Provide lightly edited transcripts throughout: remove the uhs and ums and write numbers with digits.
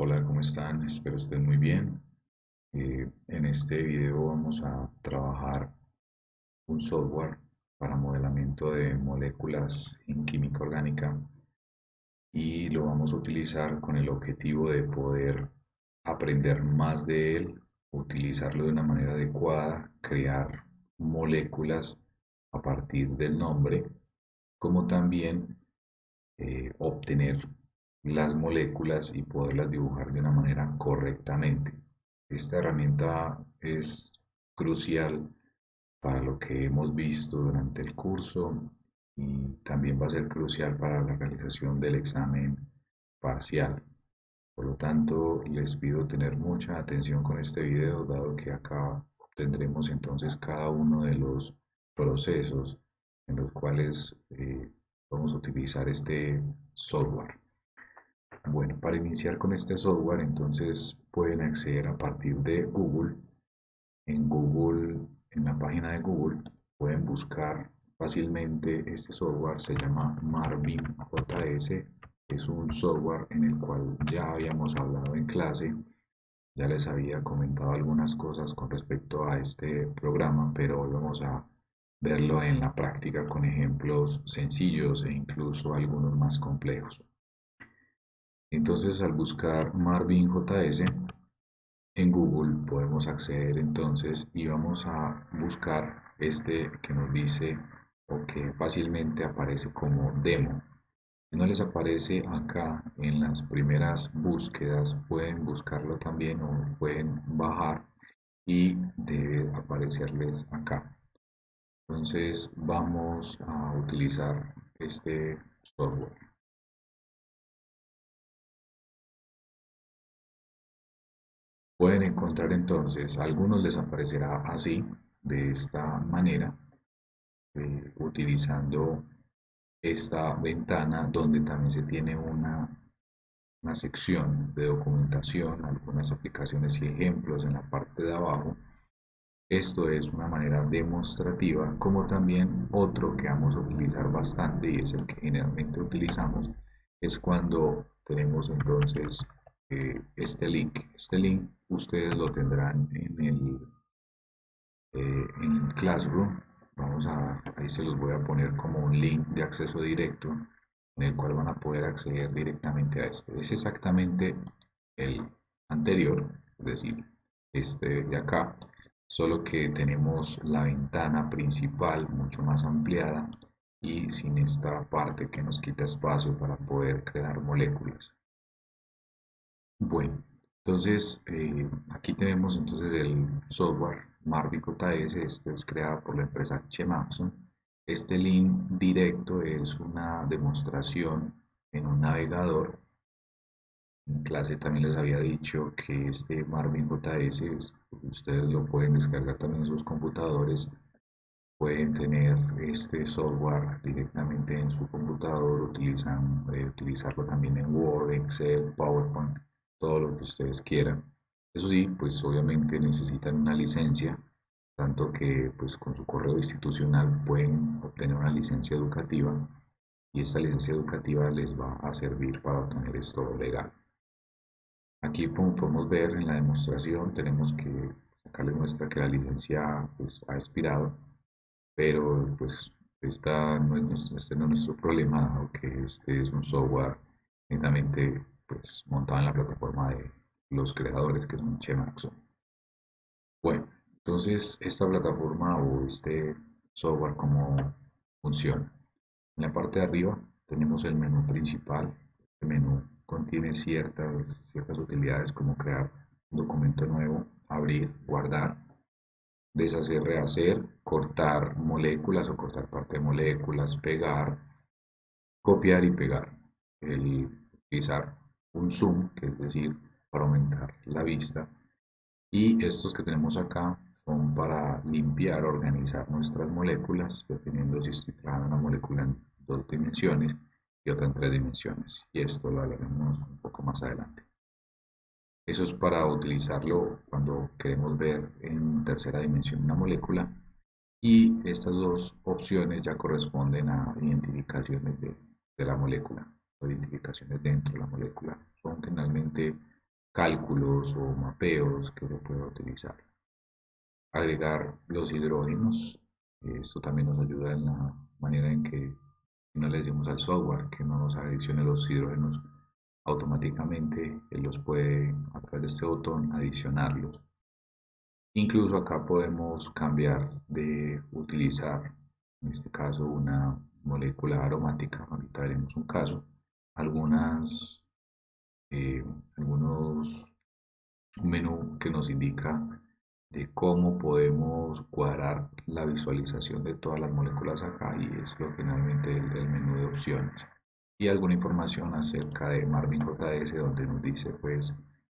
Hola, ¿cómo están? Espero estén muy bien. En este video vamos a trabajar un software para modelamiento de moléculas en química orgánica y lo vamos a utilizar con el objetivo de poder aprender más de él, utilizarlo de una manera adecuada, crear moléculas a partir del nombre, como también obtener las moléculas y poderlas dibujar de una manera correctamente. Esta herramienta es crucial para lo que hemos visto durante el curso y también va a ser crucial para la realización del examen parcial. Por lo tanto, les pido tener mucha atención con este video, dado que acá obtendremos entonces cada uno de los procesos en los cuales vamos a utilizar este software. Bueno, para iniciar con este software, entonces pueden acceder a partir de Google. En Google, en la página de Google, pueden buscar fácilmente este software. Se llama Marvin JS. Es un software en el cual ya habíamos hablado en clase. Ya les había comentado algunas cosas con respecto a este programa, pero hoy vamos a verlo en la práctica con ejemplos sencillos e incluso algunos más complejos. Entonces, al buscar Marvin JS en Google, podemos acceder entonces y vamos a buscar este que nos dice o que fácilmente aparece como demo. Si no les aparece acá en las primeras búsquedas, pueden buscarlo también o pueden bajar y debe aparecerles acá. Entonces vamos a utilizar este software. Pueden encontrar entonces, a algunos les aparecerá así, de esta manera, utilizando esta ventana donde también se tiene una sección de documentación, algunas aplicaciones y ejemplos en la parte de abajo. Esto es una manera demostrativa, como también otro que vamos a utilizar bastante y es el que generalmente utilizamos, es cuando tenemos entonces este link. Este link ustedes lo tendrán en Classroom. Ahí se los voy a poner como un link de acceso directo en el cual van a poder acceder directamente a este. Es exactamente el anterior, es decir, este de acá, solo que tenemos la ventana principal mucho más ampliada y sin esta parte que nos quita espacio para poder crear moléculas. Bueno, entonces aquí tenemos entonces el software Marvin JS. Este es creado por la empresa Chemaxon. Este link directo es una demostración en un navegador. En clase también les había dicho que este Marvin JS ustedes lo pueden descargar también en sus computadores. Pueden tener este software directamente en su computador, utilizarlo también en Word, Excel, PowerPoint, todo lo que ustedes quieran. Eso sí, pues obviamente necesitan una licencia, tanto que pues con su correo institucional pueden obtener una licencia educativa y esta licencia educativa les va a servir para obtener esto legal. Aquí como podemos ver en la demostración tenemos que sacarle muestra que la licencia pues, ha expirado, pero pues este no es nuestro problema, dado que este es un software netamente pues, montado en la plataforma de los creadores que son Chemaxon. Bueno, entonces esta plataforma o este software, ¿cómo funciona? En la parte de arriba tenemos el menú principal. El menú contiene ciertas utilidades como crear un documento nuevo, abrir, guardar, deshacer, rehacer, cortar moléculas o cortar parte de moléculas, pegar, copiar y pegar. Utilizar un zoom, que es decir, para aumentar la vista. Y estos que tenemos acá son para limpiar, organizar nuestras moléculas, dependiendo si estoy trabajando una molécula en 2 dimensiones y otra en 3 dimensiones. Y esto lo hablaremos un poco más adelante. Eso es para utilizarlo cuando queremos ver en tercera dimensión una molécula y estas dos opciones ya corresponden a identificaciones de la molécula o identificaciones dentro de la molécula. Son generalmente cálculos o mapeos que se puede utilizar. Agregar los hidrógenos, esto también nos ayuda en la manera en que si no le decimos al software que no nos adicione los hidrógenos, automáticamente él los puede a través de este botón adicionarlos. Incluso acá podemos cambiar de utilizar, en este caso, una molécula aromática, ahorita veremos un caso, algunas, eh, algunos, un menú que nos indica de cómo podemos cuadrar la visualización de todas las moléculas acá y es lo finalmente el menú de opciones y alguna información acerca de Marvin JS donde nos dice pues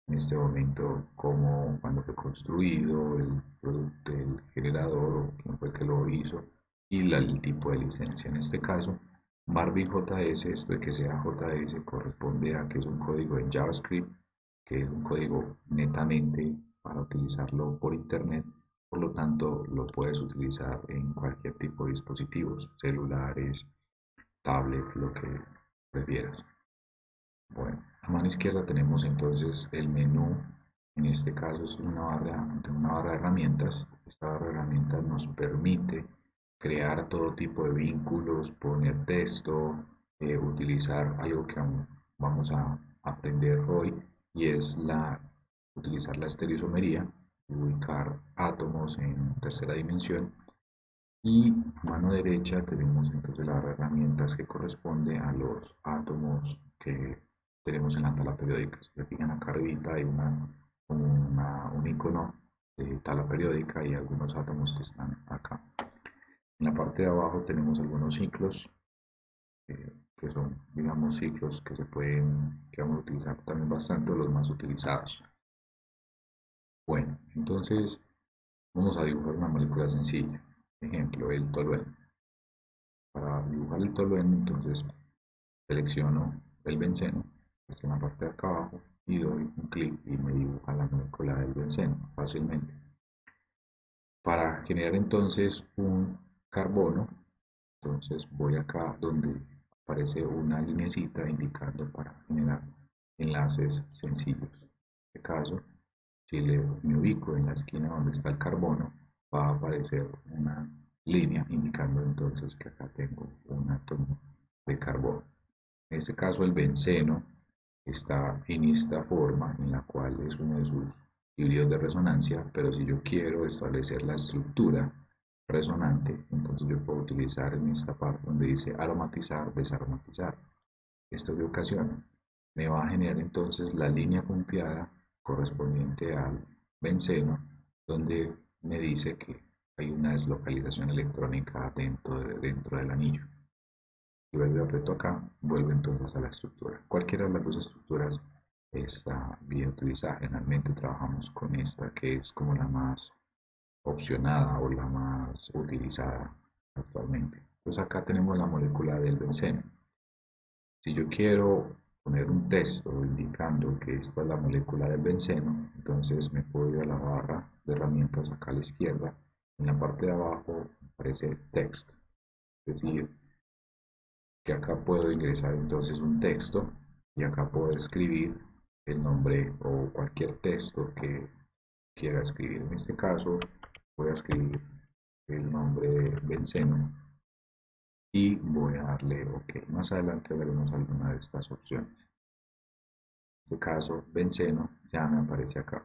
en este momento cómo, cuándo fue construido, el producto, el generador o quién fue el que lo hizo y el tipo de licencia. En este caso, Marvin JS, esto de que sea JS corresponde a que es un código en JavaScript, que es un código netamente para utilizarlo por internet, por lo tanto lo puedes utilizar en cualquier tipo de dispositivos, celulares, tablet, lo que prefieras. Bueno, a mano izquierda tenemos entonces el menú, en este caso es una barra de herramientas. Esta barra de herramientas nos permite crear todo tipo de vínculos, poner texto, utilizar algo que vamos a aprender hoy y es utilizar la estereoisomería, ubicar átomos en tercera dimensión y a mano derecha tenemos entonces la barra de herramientas que corresponde a los átomos que tenemos en la tabla periódica. Si se fijan acá arriba hay un icono de tabla periódica y algunos átomos que están acá. En la parte de abajo tenemos algunos ciclos que son, digamos, ciclos que que vamos a utilizar también bastante, los más utilizados. Bueno, entonces vamos a dibujar una molécula sencilla. Ejemplo, el tolueno. Para dibujar el tolueno, entonces selecciono el benceno, que está en la parte de acá abajo, y doy un clic y me dibuja la molécula del benceno fácilmente. Para generar entonces un carbono, entonces voy acá donde aparece una linecita indicando para generar enlaces sencillos. En este caso, si me ubico en la esquina donde está el carbono, va a aparecer una línea indicando entonces que acá tengo un átomo de carbono. En este caso el benceno está en esta forma en la cual es uno de sus híbridos de resonancia, pero si yo quiero establecer la estructura resonante, entonces yo puedo utilizar en esta parte donde dice aromatizar, desaromatizar. ¿Esto qué ocasiona? Me va a generar entonces la línea punteada correspondiente al benceno, donde me dice que hay una deslocalización electrónica dentro del anillo. Si vuelvo aprieto acá, vuelvo entonces a la estructura. Cualquiera de las dos estructuras está bien utilizada. Generalmente trabajamos con esta que es como la más opcionada o la más utilizada actualmente. Entonces acá tenemos la molécula del benceno. Si yo quiero poner un texto indicando que esta es la molécula del benceno, entonces me puedo ir a la barra de herramientas acá a la izquierda. En la parte de abajo aparece text, es decir, que acá puedo ingresar entonces un texto y acá puedo escribir el nombre o cualquier texto que quiera escribir. En este caso voy a escribir el nombre de benceno y voy a darle OK. Más adelante veremos alguna de estas opciones. En este caso, benceno ya me aparece acá.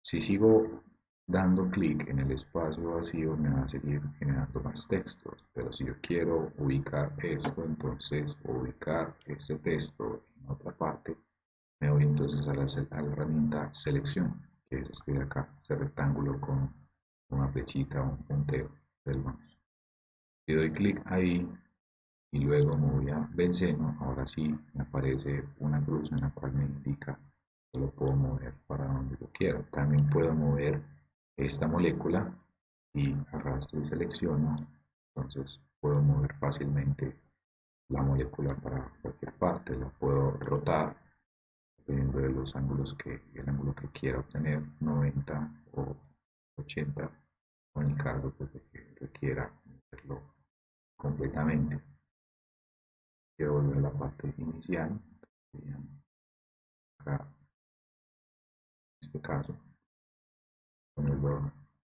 Si sigo dando clic en el espacio vacío me va a seguir generando más textos, pero si yo quiero ubicar esto, entonces ubicar este texto en otra parte, me voy entonces a la herramienta selección, que es este de acá, este rectángulo con una flechita o un puntero del mouse. Si doy clic ahí y luego me voy a benceno, ahora sí me aparece una cruz en la cual me indica que lo puedo mover para donde yo quiera. También puedo mover esta molécula y arrastro y selecciono, entonces puedo mover fácilmente la molécula para cualquier parte, la puedo rotar dependiendo de los ángulos el ángulo que quiera obtener, 90 o 80, o en el caso pues, de que requiera hacerlo completamente. Quiero volver a la parte inicial, acá este caso, ponerlo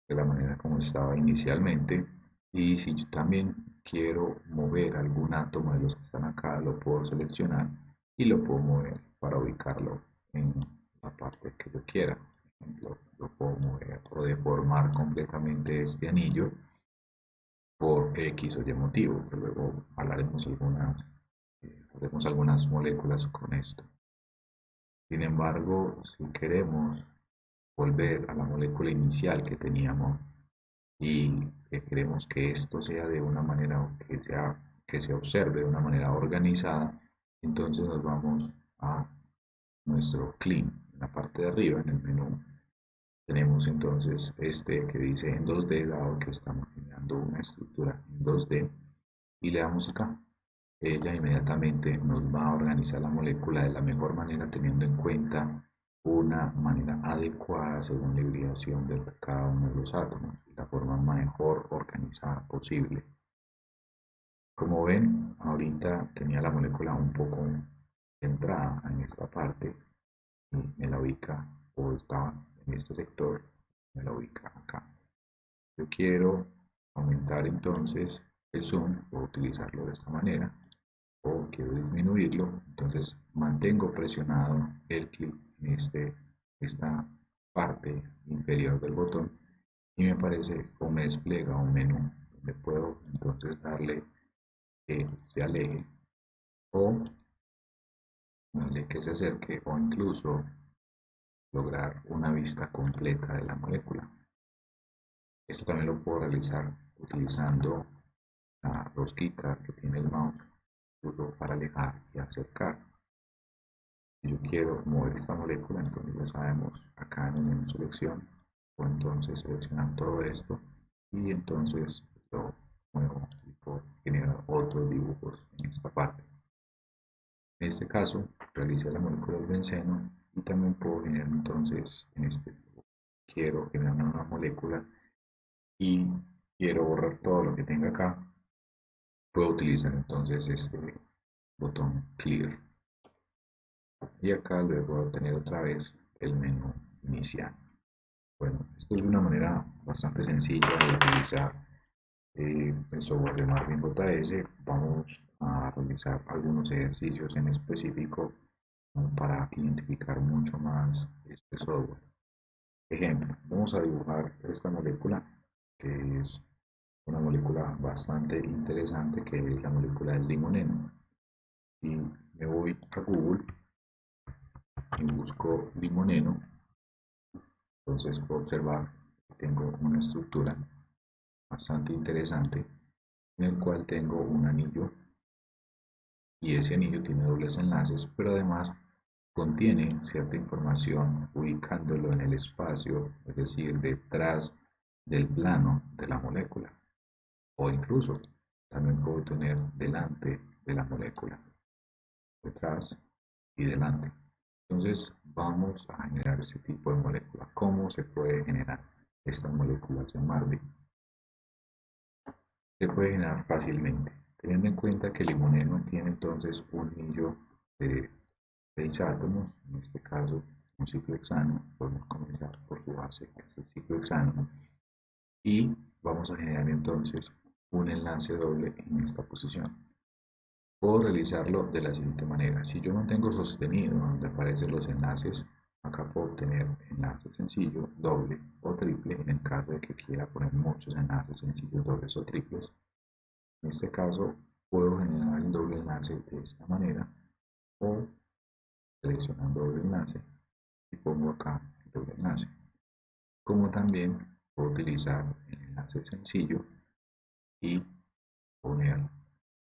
de la manera como estaba inicialmente. Y si yo también quiero mover algún átomo de los que están acá, lo puedo seleccionar y lo puedo mover para ubicarlo en la parte que yo quiera. Por ejemplo, lo puedo mover o deformar completamente este anillo por X o Y motivo, que luego hablaremos haremos algunas moléculas con esto. Sin embargo, si queremos volver a la molécula inicial que teníamos y que queremos que esto sea de una manera que se observe de una manera organizada, entonces nos vamos a nuestro clean. En la parte de arriba, en el menú, tenemos entonces este que dice en 2D, dado que estamos generando una estructura en 2D, y le damos acá. Ella inmediatamente nos va a organizar la molécula de la mejor manera, teniendo en cuenta una manera adecuada según la hibridación de cada uno de los átomos, la forma mejor organizada posible. Como ven, ahorita tenía la molécula un poco centrada en esta parte y me la ubica, o estaba en este sector, me la ubica acá. Yo quiero aumentar entonces el zoom o utilizarlo de esta manera, o quiero disminuirlo, entonces mantengo presionado el clic en esta parte inferior del botón y me aparece o me despliega un menú donde puedo entonces darle que se aleje o darle que se acerque o incluso lograr una vista completa de la molécula. Esto también lo puedo realizar utilizando la rosquita que tiene el mouse para alejar y acercar. Si yo quiero mover esta molécula, entonces ya sabemos acá en el menú selección, o entonces seleccionar todo esto y entonces lo muevo y puedo generar otros dibujos en esta parte. En este caso, realicé la molécula del benceno y también puedo generar entonces quiero generar una molécula y quiero borrar todo lo que tenga acá, puedo utilizar entonces este botón clear y acá luego voy a tener otra vez el menú inicial. Bueno, esto es una manera bastante sencilla de utilizar el software de Marvin JS. Vamos a realizar algunos ejercicios en específico para identificar mucho más este software. Ejemplo, vamos a dibujar esta molécula que es una molécula bastante interesante, que es la molécula del limoneno. Y me voy a Google y busco limoneno. Entonces puedo observar que tengo una estructura bastante interesante en el cual tengo un anillo y ese anillo tiene dobles enlaces, pero además contiene cierta información ubicándolo en el espacio, es decir, detrás del plano de la molécula, o incluso también puedo tener delante de la molécula, detrás y delante. Entonces vamos a generar este tipo de molécula. ¿Cómo se puede generar estas moléculas en Marvin? Se puede generar fácilmente, teniendo en cuenta que el limoneno tiene entonces un anillo de 6 átomos, en este caso un ciclohexano. Podemos comenzar por su base, que es el ciclohexano, y vamos a generar entonces un enlace doble en esta posición. Puedo realizarlo de la siguiente manera: si yo no tengo sostenido donde aparecen los enlaces, acá puedo obtener enlace sencillo, doble o triple en el caso de que quiera poner muchos enlaces sencillos, dobles o triples. En este caso puedo generar el doble enlace de esta manera, o seleccionando doble enlace y pongo acá el doble enlace. Como también puedo utilizar el enlace sencillo y poner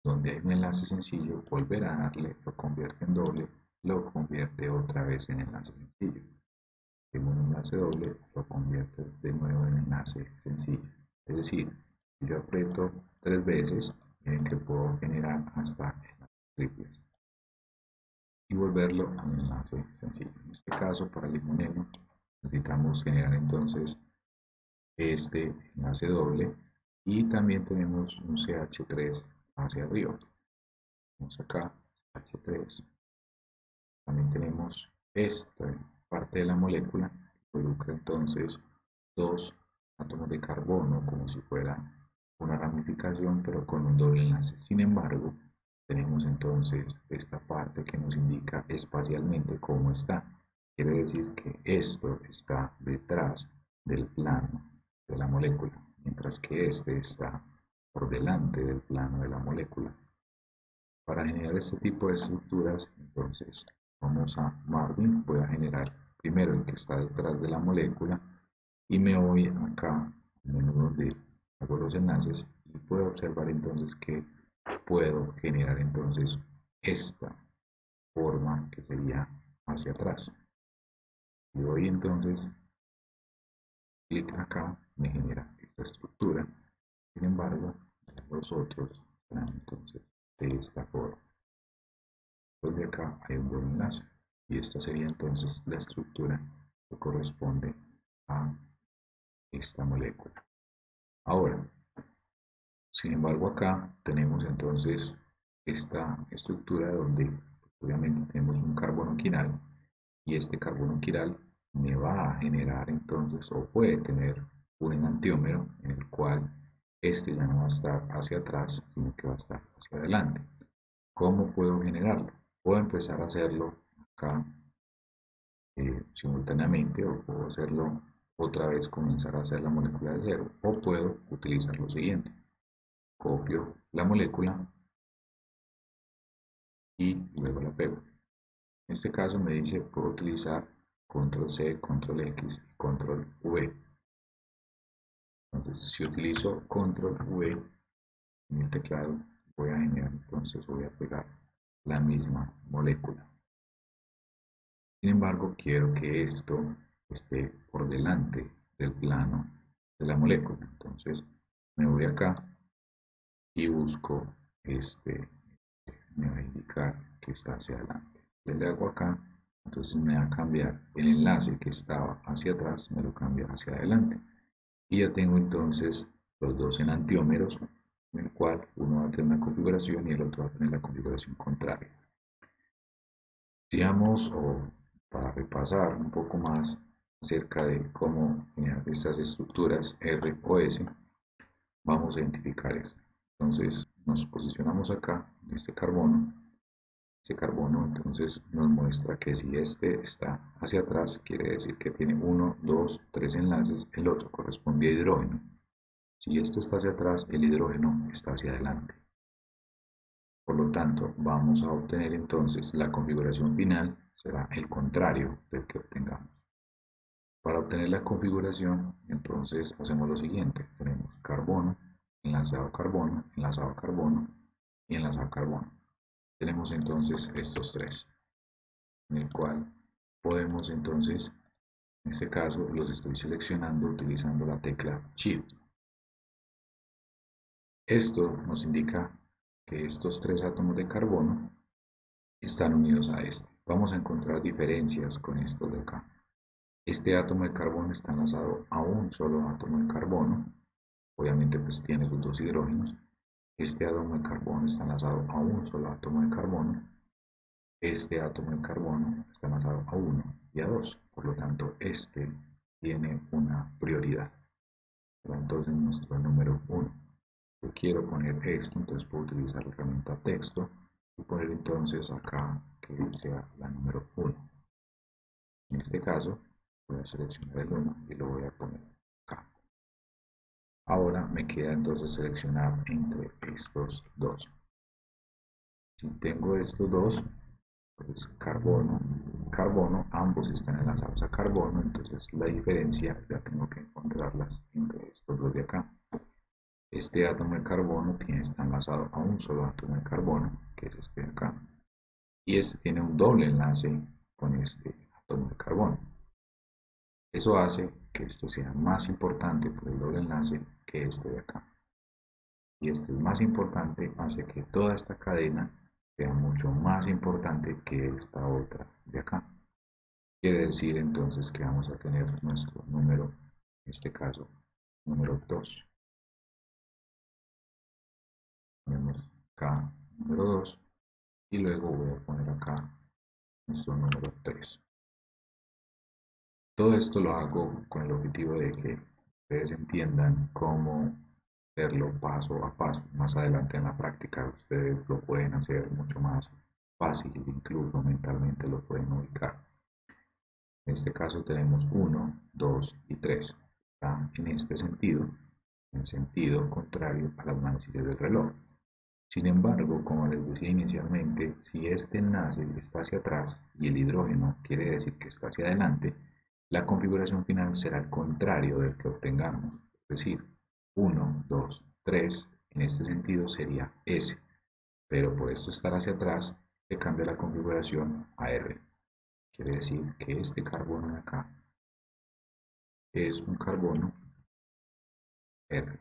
donde hay un enlace sencillo, volver a darle, lo convierte en doble, lo convierte otra vez en enlace sencillo. Tengo un enlace doble, lo convierte de nuevo en enlace sencillo. Es decir, si yo aprieto 3 veces, miren que puedo generar hasta enlaces triples y volverlo a un enlace sencillo. En este caso, para el limoneno, necesitamos generar entonces este enlace doble y también tenemos un CH3 hacia arriba. Vamos acá, CH3. También tenemos esta parte de la molécula involucra entonces dos átomos de carbono como si fuera una ramificación pero con un doble enlace. Sin embargo, tenemos entonces esta parte que nos indica espacialmente cómo está. Quiere decir que esto está detrás del plano de la molécula, mientras que este está por delante del plano de la molécula. Para generar este tipo de estructuras, entonces vamos a Marvin, voy a generar primero el que está detrás de la molécula y me voy acá al menú donde hago los enlaces y puedo observar entonces que puedo generar entonces esta forma que sería hacia atrás. Y doy entonces clic acá, me genera esta estructura. Sin embargo, los otros están entonces de esta forma. Donde acá hay un doble enlace y esta sería entonces la estructura que corresponde a esta molécula. Ahora, sin embargo, acá tenemos entonces esta estructura donde obviamente tenemos un carbono quiral y este carbono quiral me va a generar entonces o puede tener un enantiómero en el cual este ya no va a estar hacia atrás sino que va a estar hacia adelante. ¿Cómo puedo generarlo? Puedo empezar a hacerlo acá simultáneamente o puedo hacerlo otra vez, comenzar a hacer la molécula de cero o puedo utilizar lo siguiente. Copio la molécula y luego la pego. En este caso me dice puedo utilizar control C, control X y control V. Entonces si utilizo control V en el teclado voy a generar, entonces voy a pegar la misma molécula. Sin embargo, quiero que esto esté por delante del plano de la molécula. Entonces me voy acá y busco este, me va a indicar que está hacia adelante. Le hago acá, entonces me va a cambiar el enlace que estaba hacia atrás, me lo cambia hacia adelante. Y ya tengo entonces los dos enantiómeros, en el cual uno va a tener una configuración y el otro va a tener la configuración contraria. Sigamos o para repasar un poco más acerca de cómo generar estas estructuras R o S, vamos a identificar esto. Entonces nos posicionamos acá en este carbono. Este carbono entonces nos muestra que si este está hacia atrás, quiere decir que tiene 1, 2, 3 enlaces, el otro corresponde a hidrógeno. Si este está hacia atrás, el hidrógeno está hacia adelante. Por lo tanto, vamos a obtener entonces la configuración final, será el contrario del que obtengamos. Para obtener la configuración, entonces hacemos lo siguiente. Tenemos carbono, enlazado carbono, enlazado carbono y enlazado carbono. Tenemos entonces estos tres, en el cual podemos entonces, en este caso, los estoy seleccionando utilizando la tecla Shift. Esto nos indica que estos tres átomos de carbono están unidos a este. Vamos a encontrar diferencias con estos de acá. Este átomo de carbono está enlazado a un solo átomo de carbono, obviamente pues tiene sus dos hidrógenos. Este átomo de carbono está enlazado a un solo átomo de carbono. Este átomo de carbono está enlazado a 1 y a 2, por lo tanto este tiene una prioridad. Entonces nuestro número 1. Yo quiero poner esto, entonces puedo utilizar la herramienta texto y poner entonces acá que sea la número 1. En este caso voy a seleccionar el 1 y lo voy a poner acá. Ahora me queda entonces seleccionar entre estos dos. Si tengo estos dos, pues carbono, carbono, ambos están enlazados a carbono, entonces la diferencia ya tengo que encontrarlas entre estos dos de acá. Este átomo de carbono está enlazado a un solo átomo de carbono, que es este de acá, y este tiene un doble enlace con este átomo de carbono. Eso hace que este sea más importante por el doble enlace que este de acá. Y este es más importante, hace que toda esta cadena sea mucho más importante que esta otra de acá. Quiere decir entonces que vamos a tener nuestro número, en este caso, número 2. Ponemos acá número 2 y luego voy a poner acá nuestro número 3. Todo esto lo hago con el objetivo de que ustedes entiendan cómo hacerlo paso a paso. Más adelante en la práctica ustedes lo pueden hacer mucho más fácil, incluso mentalmente lo pueden ubicar. En este caso tenemos uno, 2 y 3. Está en este sentido, en sentido contrario a las manecillas del reloj. Sin embargo, como les decía inicialmente, si este enlace está hacia atrás y el hidrógeno quiere decir que está hacia adelante, la configuración final será el contrario del que obtengamos. Es decir, 1, 2, 3, en este sentido sería S, pero por esto estar hacia atrás, se cambia la configuración a R. Quiere decir que este carbono de acá es un carbono R. En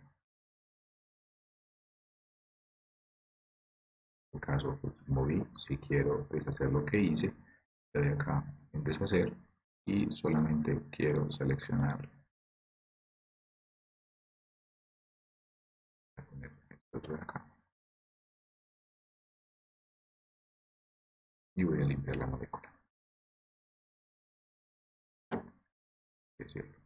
este caso, pues, moví, si quiero deshacer lo que hice, le doy acá en deshacer y solamente quiero seleccionar este otro de acá y voy a limpiar la molécula. Es cierto.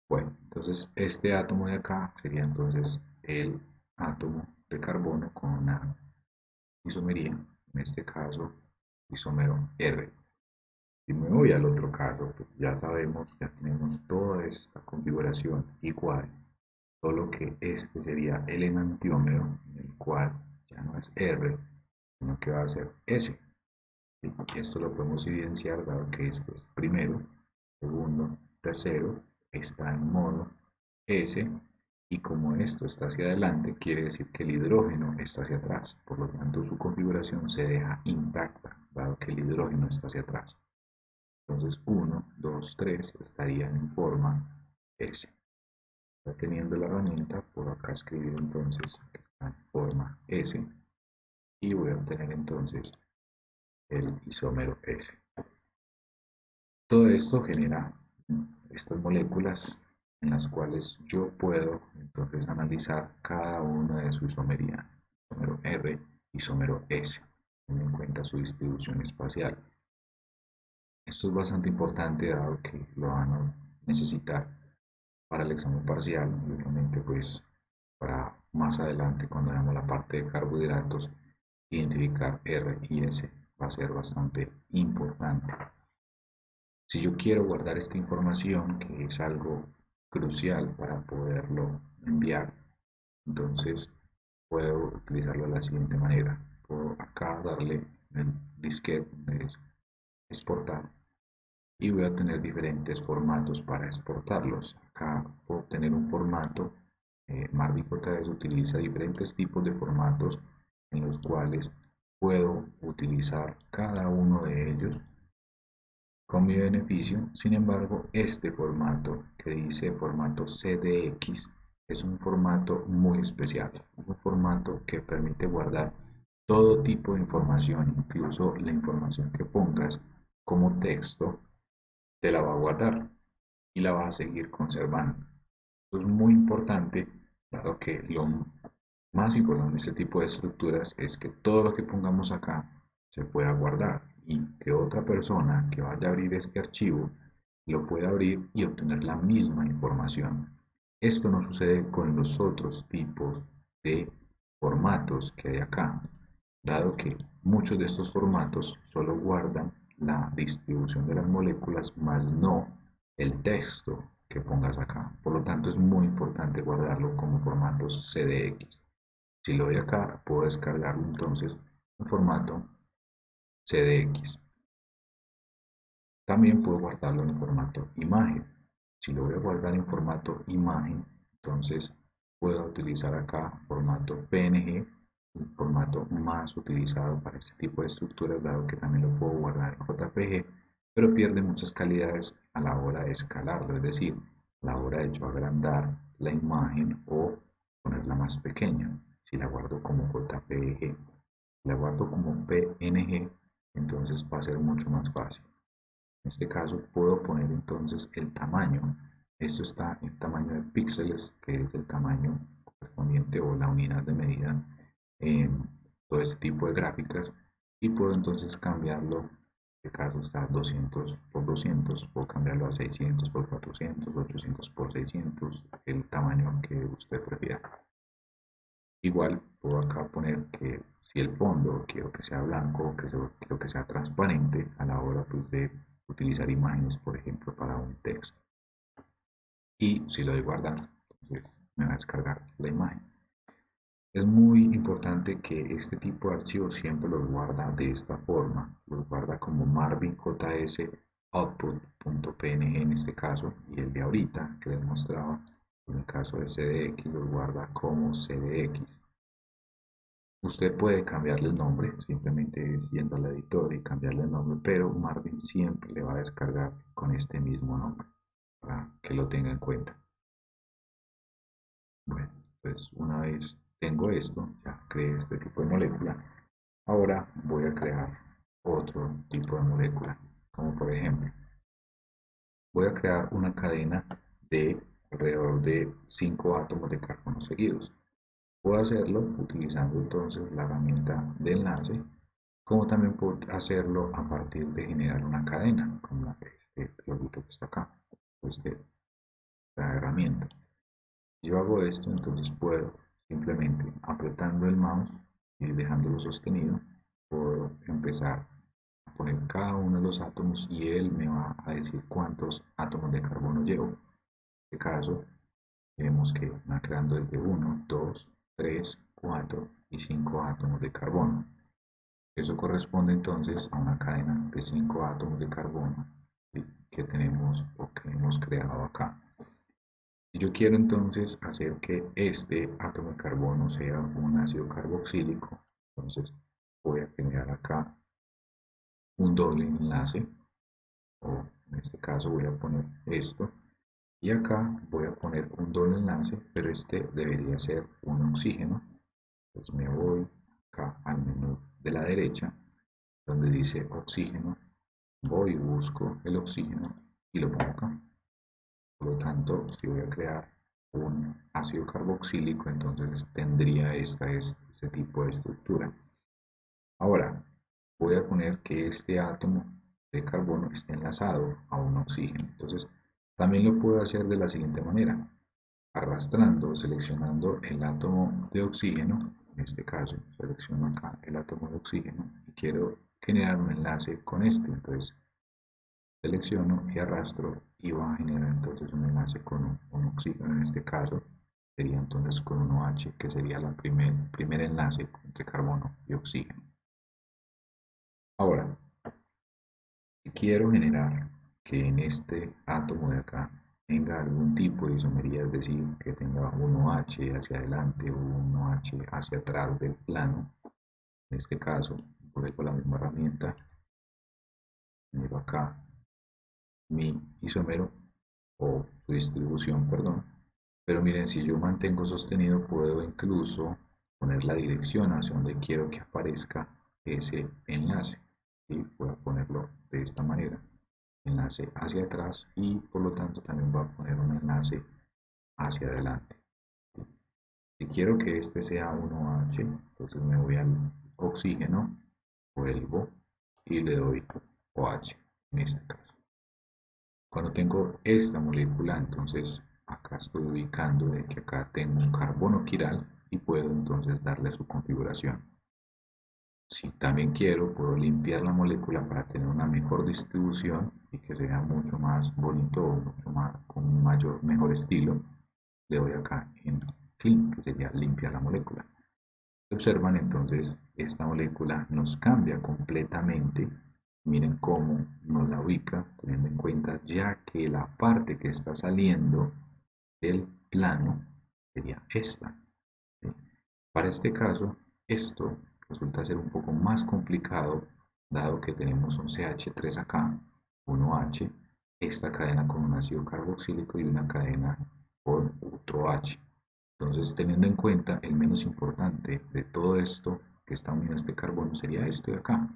Bueno, entonces este átomo de acá sería entonces el átomo de carbono con una isomería, en este caso isómero R. Si me voy al otro caso, pues ya sabemos, ya tenemos toda esta configuración igual, solo que este sería el enantiómero, en el cual ya no es R, sino que va a ser S. ¿Sí? Esto lo podemos evidenciar dado que este es primero, segundo, tercero, está en modo S, y como esto está hacia adelante, quiere decir que el hidrógeno está hacia atrás, por lo tanto su configuración se deja intacta, dado que el hidrógeno está hacia atrás. Entonces 1, 2, 3 estarían en forma S. Ya teniendo la herramienta, por acá escribir entonces que está en forma S y voy a obtener entonces el isómero S. Todo esto genera estas moléculas en las cuales yo puedo entonces analizar cada una de su isomería, isómero R, isómero S, teniendo en cuenta su distribución espacial. Esto es bastante importante dado que lo van a necesitar para el examen parcial y obviamente pues para más adelante cuando veamos la parte de carbohidratos identificar R y S va a ser bastante importante. Si yo quiero guardar esta información, que es algo crucial para poderlo enviar, entonces puedo utilizarlo de la siguiente manera. Puedo acá darle el disquete, exportar, y voy a tener diferentes formatos para exportarlos. Acá puedo obtener un formato, Marvin JS utiliza diferentes tipos de formatos en los cuales puedo utilizar cada uno de ellos con mi beneficio. Sin embargo, este formato que dice formato CDX es un formato muy especial, un formato que permite guardar todo tipo de información, incluso la información que pongas como texto, te la va a guardar y la va a seguir conservando. Esto es muy importante, dado que lo más importante de este tipo de estructuras es que todo lo que pongamos acá se pueda guardar y que otra persona que vaya a abrir este archivo lo pueda abrir y obtener la misma información. Esto no sucede con los otros tipos de formatos que hay acá, dado que muchos de estos formatos solo guardan la distribución de las moléculas, más no el texto que pongas acá. Por lo tanto, es muy importante guardarlo como formatos CDX. Si lo doy acá, puedo descargarlo entonces en formato CDX. También puedo guardarlo en formato imagen. Si lo voy a guardar en formato imagen, entonces puedo utilizar acá formato PNG, el formato más utilizado para este tipo de estructuras, dado que también lo puedo guardar en JPG, pero pierde muchas calidades a la hora de escalarlo, es decir, a la hora de yo agrandar la imagen o ponerla más pequeña. Si la guardo como JPG, la guardo como PNG, entonces va a ser mucho más fácil. En este caso puedo poner entonces el tamaño. Esto está en tamaño de píxeles, que es el tamaño correspondiente o la unidad de medida en todo este tipo de gráficas. Y puedo entonces cambiarlo este caso está 200 por 200, puedo cambiarlo a 600 por 400, 800 por 600, el tamaño que usted prefiera. Igual puedo acá poner que si el fondo quiero que sea blanco, quiero que sea transparente a la hora pues, de utilizar imágenes, por ejemplo, para un texto. Y si lo doy guardar, entonces me va a descargar la imagen. Es muy importante que este tipo de archivos siempre los guarda de esta forma, los guarda como Marvin JS output.png en este caso, y el de ahorita que les mostraba, en el caso de CDX, los guarda como CDX. Usted puede cambiarle el nombre, simplemente yendo al editor y cambiarle el nombre, pero Marvin siempre le va a descargar con este mismo nombre, para que lo tenga en cuenta. Bueno, pues una vez tengo esto, ya creé este tipo de molécula, ahora voy a crear otro tipo de molécula, como por ejemplo, voy a crear una cadena de alrededor de 5 átomos de carbono seguidos. Puedo hacerlo utilizando entonces la herramienta de enlace, como también puedo hacerlo a partir de generar una cadena, como este loguito que está acá, pues de esta herramienta. Si yo hago esto, entonces puedo simplemente apretando el mouse y dejándolo sostenido, puedo empezar a poner cada uno de los átomos y él me va a decir cuántos átomos de carbono llevo. En este caso, vemos que va creando desde 1, 2, 3, 4 y 5 átomos de carbono. Eso corresponde entonces a una cadena de 5 átomos de carbono que tenemos o que hemos creado acá. Si yo quiero entonces hacer que este átomo de carbono sea un ácido carboxílico, entonces voy a generar acá un doble enlace, o en este caso voy a poner esto, y acá voy a poner un doble enlace, pero este debería ser un oxígeno. Entonces me voy acá al menú de la derecha, donde dice oxígeno, voy y busco el oxígeno y lo pongo acá. Por lo tanto, si voy a crear un ácido carboxílico, entonces tendría este tipo de estructura. Ahora, voy a poner que este átomo de carbono esté enlazado a un oxígeno. Entonces, también lo puedo hacer de la siguiente manera, arrastrando, seleccionando el átomo de oxígeno, en este caso, selecciono acá el átomo de oxígeno y quiero generar un enlace con este. Entonces, selecciono y arrastro y va a generar entonces un enlace con un oxígeno. En este caso sería entonces con un OH, que sería el primer enlace entre carbono y oxígeno. Ahora, si quiero generar que en este átomo de acá tenga algún tipo de isomería, es decir, que tenga un OH hacia adelante o un OH hacia atrás del plano, en este caso, por la misma herramienta, miro acá mi isómero o su distribución, perdón. Pero miren, si yo mantengo sostenido, puedo incluso poner la dirección hacia donde quiero que aparezca ese enlace. Y voy a ponerlo de esta manera, enlace hacia atrás y por lo tanto también voy a poner un enlace hacia adelante. Si quiero que este sea un OH, entonces me voy al oxígeno, vuelvo y le doy OH en este caso. Cuando tengo esta molécula, entonces acá estoy ubicando de que acá tengo un carbono quiral y puedo entonces darle su configuración. Si también quiero, puedo limpiar la molécula para tener una mejor distribución y que sea mucho más bonito o mucho más, con un mejor estilo. Le doy acá en clean, que sería limpiar la molécula. Observan entonces, esta molécula nos cambia completamente. Miren cómo nos la ubica, teniendo en cuenta ya que la parte que está saliendo del plano sería esta. ¿Sí? Para este caso, esto resulta ser un poco más complicado, dado que tenemos un CH3 acá, un OH, esta cadena con un ácido carboxílico y una cadena con otro H. Entonces, teniendo en cuenta, el menos importante de todo esto que está unido a este carbono sería esto de acá,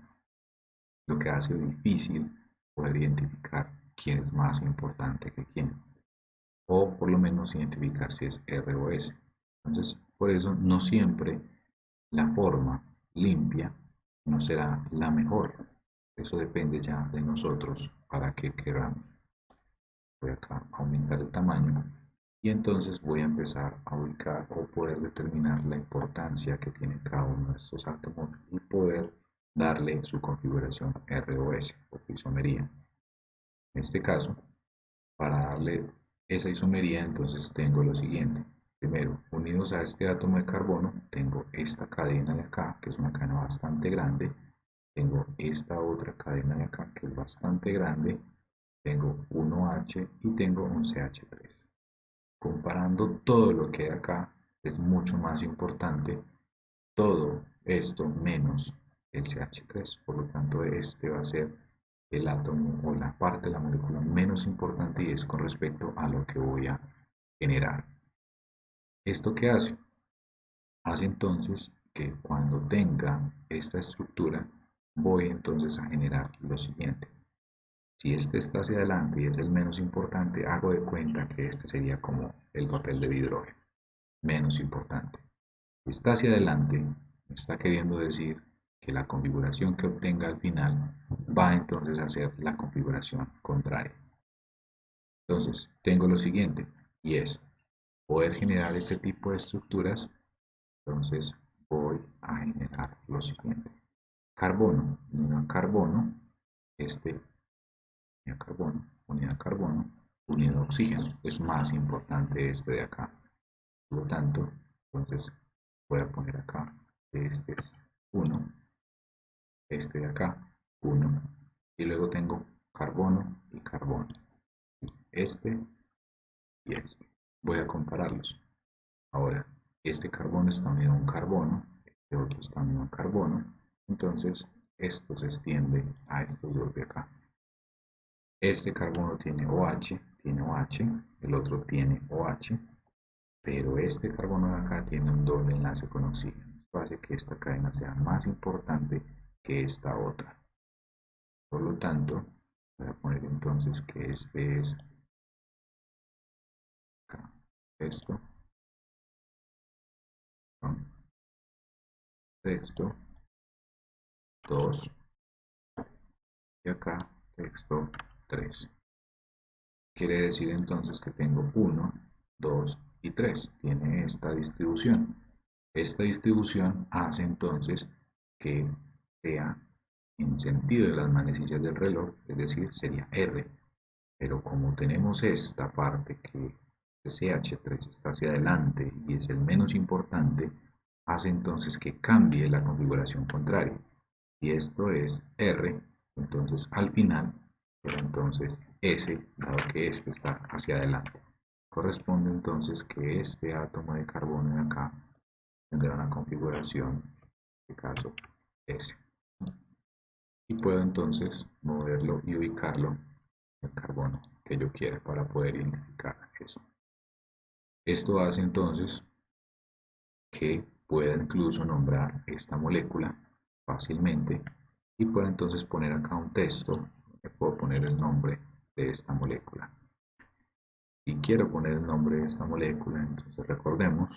lo que hace difícil poder identificar quién es más importante que quién, o por lo menos identificar si es R o S. Entonces, por eso no siempre la forma limpia no será la mejor. Eso depende ya de nosotros para qué queramos. Voy acá a aumentar el tamaño y entonces voy a empezar a ubicar o poder determinar la importancia que tiene cada uno de estos átomos y poder darle su configuración ROS o isomería. En este caso, para darle esa isomería, entonces tengo lo siguiente. Primero, unidos a este átomo de carbono, tengo esta cadena de acá, que es una cadena bastante grande. Tengo esta otra cadena de acá, que es bastante grande. Tengo un OH y tengo un CH3. Comparando todo lo que hay acá, es mucho más importante todo esto menos el CH3. Por lo tanto, este va a ser el átomo o la parte de la molécula menos importante y es con respecto a lo que voy a generar. ¿Esto qué hace? Hace entonces que cuando tenga esta estructura voy entonces a generar lo siguiente. Si este está hacia adelante y es el menos importante, hago de cuenta que este sería como el papel de hidrógeno, menos importante. Si está hacia adelante, me está queriendo decir que la configuración que obtenga al final va entonces a ser la configuración contraria. Entonces, tengo lo siguiente, y es poder generar este tipo de estructuras. Entonces, voy a generar lo siguiente. Carbono, unidad carbono, unidad carbono, unidad oxígeno. Es más importante este de acá. Por lo tanto, entonces voy a poner acá, este es 1, este de acá, 1, y luego tengo carbono y carbono, este y este. Voy a compararlos. Ahora, este carbono está unido a un carbono, este otro está unido a un carbono, entonces esto se extiende a estos dos de acá. Este carbono tiene OH, el otro tiene OH, pero este carbono de acá tiene un doble enlace con oxígeno. Esto hace que esta cadena sea más importante que esta otra. Por lo tanto, voy a poner entonces que este es acá, esto, ¿no? Texto 2 y acá texto 3. Quiere decir entonces que tengo 1, 2 y 3. Tiene esta distribución. Esta distribución hace entonces que sea en sentido de las manecillas del reloj, es decir, sería R. Pero como tenemos esta parte que CH3 está hacia adelante y es el menos importante, hace entonces que cambie la configuración contraria. Si esto es R, entonces al final será entonces S, dado que este está hacia adelante. Corresponde entonces que este átomo de carbono de acá tendrá una configuración, en este caso S. Y puedo entonces moverlo y ubicarlo en el carbono que yo quiera para poder identificar eso. Esto hace entonces que pueda incluso nombrar esta molécula fácilmente y pueda entonces poner acá un texto que puedo poner el nombre de esta molécula. Si quiero poner el nombre de esta molécula, entonces recordemos,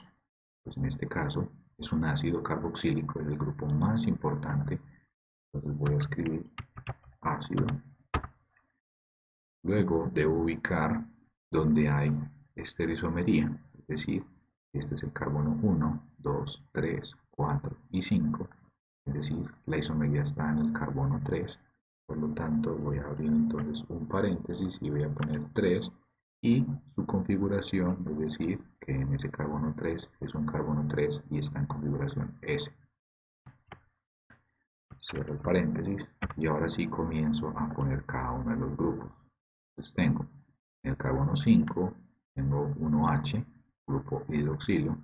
pues en este caso es un ácido carboxílico, es el grupo más importante, entonces voy a escribir ácido. Luego debo ubicar donde hay estereoisomería, es decir, este es el carbono 1, 2, 3, 4 y 5, es decir, la isomería está en el carbono 3, por lo tanto voy a abrir entonces un paréntesis y voy a poner 3 y su configuración, es decir, que en ese carbono 3 es un carbono 3 y está en configuración S. Cierro el paréntesis y ahora sí comienzo a poner cada uno de los grupos. Entonces tengo en el carbono 5, tengo 1H, grupo hidroxilo,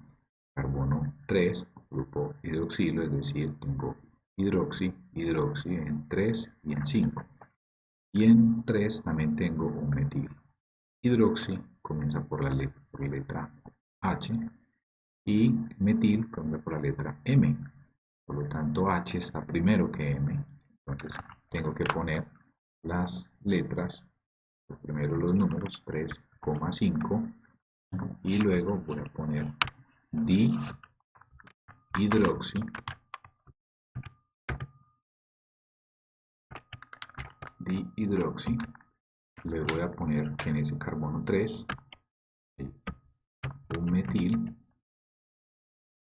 carbono 3, grupo hidroxilo, es decir, tengo hidroxi en 3 y en 5. Y en 3 también tengo un metil. Hidroxi comienza por la letra H y metil comienza por la letra M. Por lo tanto, H está primero que M. Entonces, tengo que poner las letras, primero los números 3,5 y luego voy a poner dihidroxi dihidroxi, le voy a poner que en ese carbono 3, ¿sí?, un metil,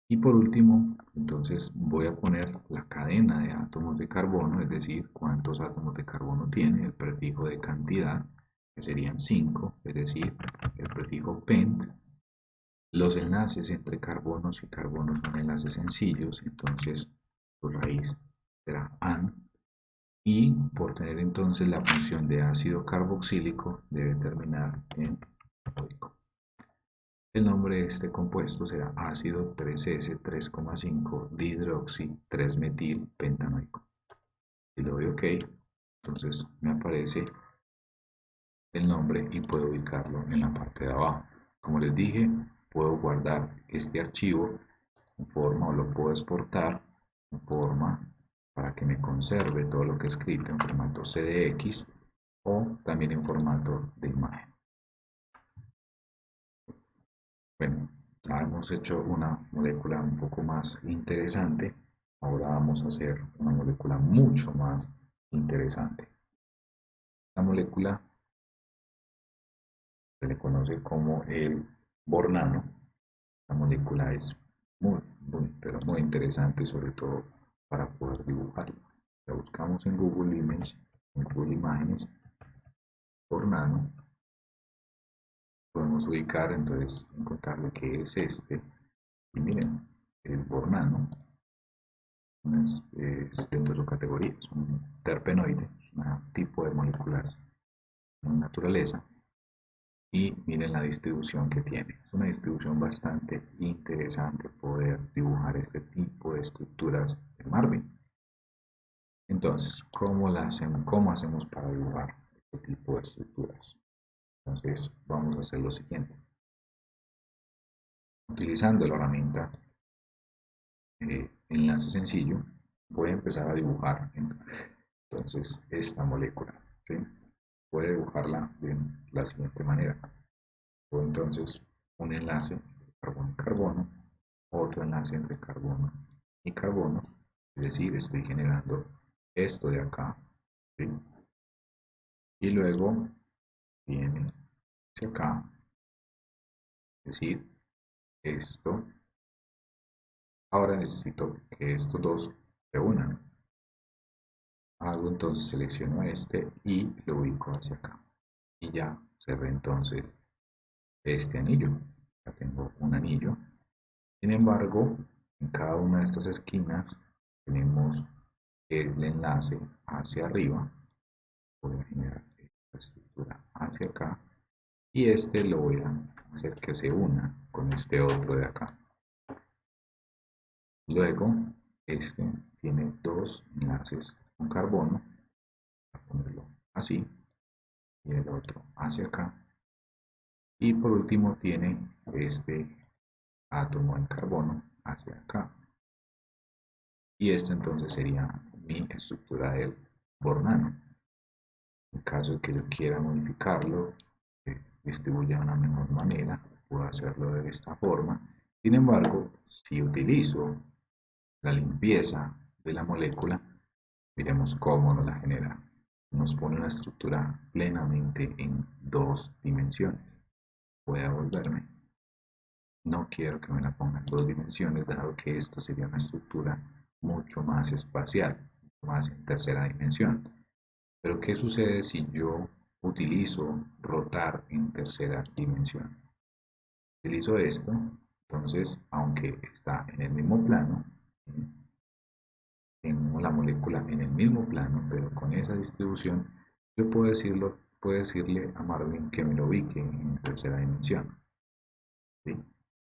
y por último, entonces voy a poner la cadena de átomos de carbono, es decir, cuántos átomos de carbono tiene, el prefijo de cantidad, que serían 5, es decir, el prefijo pent. Los enlaces entre carbonos y carbonos son enlaces sencillos, entonces su raíz será an. Y por tener entonces la función de ácido carboxílico, debe terminar en oico. El nombre de este compuesto será ácido 3S3,5 dihidroxi 3-metil pentanoico. Si le doy OK, entonces me aparece el nombre y puedo ubicarlo en la parte de abajo. Como les dije, puedo guardar este archivo en forma, o lo puedo exportar en forma para que me conserve todo lo que he escrito en formato CDX o también en formato de imagen. Bueno, ya hemos hecho una molécula un poco más interesante. Ahora vamos a hacer una molécula mucho más interesante. La molécula se le conoce como el bornano. La molécula es pero muy interesante, sobre todo para poder dibujarla. La buscamos en Google Images, en Google Imágenes, bornano. Podemos ubicar, entonces, encontrar lo que es este. Y miren, el bornano es dentro de su categoría, es un terpenoide, un tipo de moléculas en naturaleza. Y miren la distribución que tiene. Es una distribución bastante interesante poder dibujar este tipo de estructuras en Marvin. Entonces, ¿cómo hacemos para dibujar este tipo de estructuras? Entonces, vamos a hacer lo siguiente. Utilizando la herramienta enlace sencillo, voy a empezar a dibujar entonces esta molécula, ¿sí? Voy a dibujarla de la siguiente manera. O entonces un enlace entre carbono y carbono, otro enlace entre carbono y carbono, es decir, estoy generando esto de acá, ¿sí? Y luego viene hacia acá, es decir, esto. Ahora necesito que estos dos se unan. Hago entonces, selecciono este y lo ubico hacia acá. Y ya cerré entonces este anillo. Ya tengo un anillo. Sin embargo, en cada una de estas esquinas tenemos el enlace hacia arriba. Voy a generar esta estructura hacia acá. Y este lo voy a hacer que se una con este otro de acá. Luego, este tiene dos enlaces con carbono. Voy a ponerlo así. Y el otro hacia acá. Y por último tiene este átomo en carbono hacia acá. Y esta entonces sería mi estructura del bornano. En caso de que yo quiera modificarlo, distribuya de una mejor manera, puedo hacerlo de esta forma. Sin embargo, si utilizo la limpieza de la molécula, miremos cómo nos la genera. Nos pone una estructura plenamente en dos dimensiones. Voy a volverme. No quiero que me la ponga en dos dimensiones, dado que esto sería una estructura mucho más espacial, más en tercera dimensión. Pero ¿qué sucede si yo utilizo rotar en tercera dimensión? Utilizo esto, entonces, aunque está en el mismo plano, tengo la molécula en el mismo plano, pero con esa distribución, yo puedo decirle a Marvin que me lo ubique en tercera dimensión, ¿sí?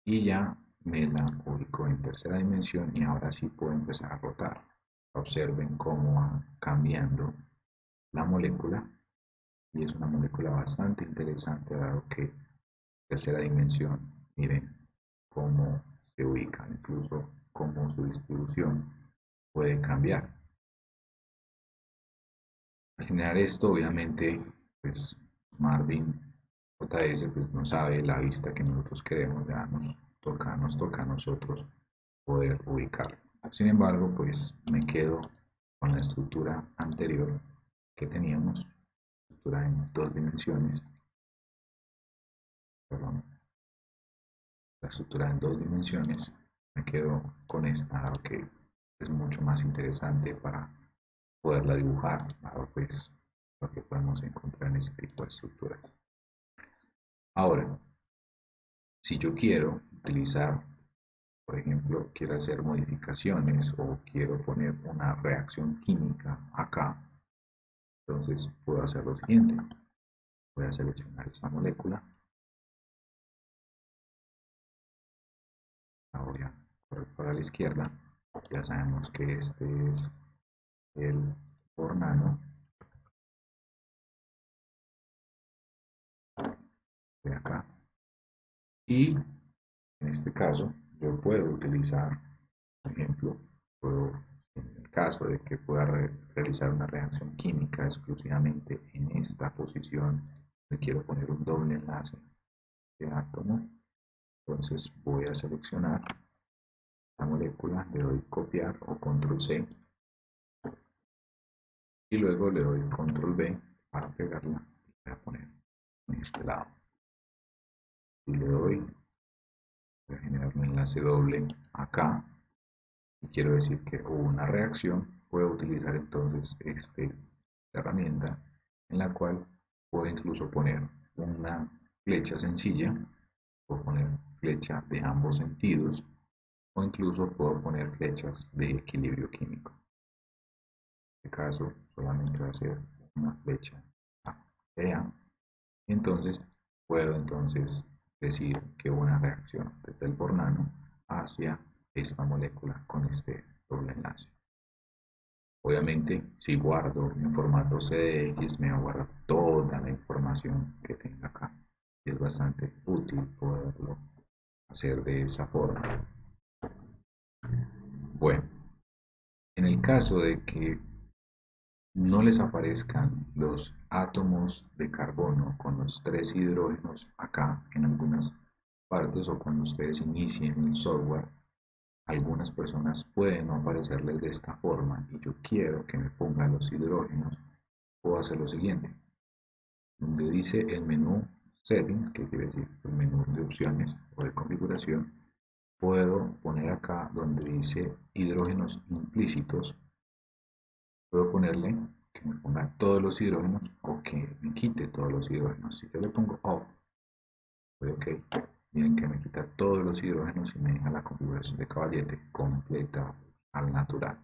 Y ya me la ubico en tercera dimensión y ahora sí puedo empezar a rotar. Observen cómo va cambiando la molécula y es una molécula bastante interesante dado que en tercera dimensión, miren cómo se ubica, incluso cómo su distribución puede cambiar. Al generar esto, obviamente, pues Marvin JS pues, no sabe la vista que nosotros queremos, ya nos toca a nosotros poder ubicarlo. Sin embargo, pues me quedo con la estructura anterior que teníamos, estructura en dos dimensiones, perdón, la estructura en dos dimensiones, me quedo con esta, dado que es mucho más interesante para poderla dibujar, dado pues lo que podemos encontrar en ese tipo de estructuras. Ahora, si yo quiero utilizar, por ejemplo, quiero hacer modificaciones o quiero poner una reacción química acá, entonces puedo hacer lo siguiente. Voy a seleccionar esta molécula, la voy a correr para la izquierda. Ya sabemos que este es el ornano de acá. Y en este caso, yo puedo utilizar, por ejemplo, en el caso de que pueda realizar una reacción química exclusivamente en esta posición, le quiero poner un doble enlace de átomo, entonces voy a seleccionar la molécula, le doy copiar o control C y luego le doy control V para pegarla y voy a poner en este lado. Si le doy, voy a generar un enlace doble acá y quiero decir que hubo una reacción, puedo utilizar entonces esta herramienta en la cual puedo incluso poner una flecha sencilla, puedo poner flecha de ambos sentidos o incluso puedo poner flechas de equilibrio químico. En este caso solamente va a ser una flecha A de A, entonces puedo entonces decir que hubo una reacción desde el bornano hacia esta molécula con este doble enlace. Obviamente, si guardo en formato CDX, me va a guardar toda la información que tenga acá. Y es bastante útil poderlo hacer de esa forma. Bueno, en el caso de que no les aparezcan los átomos de carbono con los tres hidrógenos acá en algunas partes o cuando ustedes inicien el software, algunas personas pueden no aparecerles de esta forma y yo quiero que me pongan los hidrógenos, puedo hacer lo siguiente. Donde dice el menú Settings, que quiere decir el menú de opciones o de configuración, puedo poner acá donde dice hidrógenos implícitos, puedo ponerle que me ponga todos los hidrógenos o que me quite todos los hidrógenos. Si yo le pongo off, doy OK, miren que me quita todos los hidrógenos y me deja la configuración de caballete completa al natural.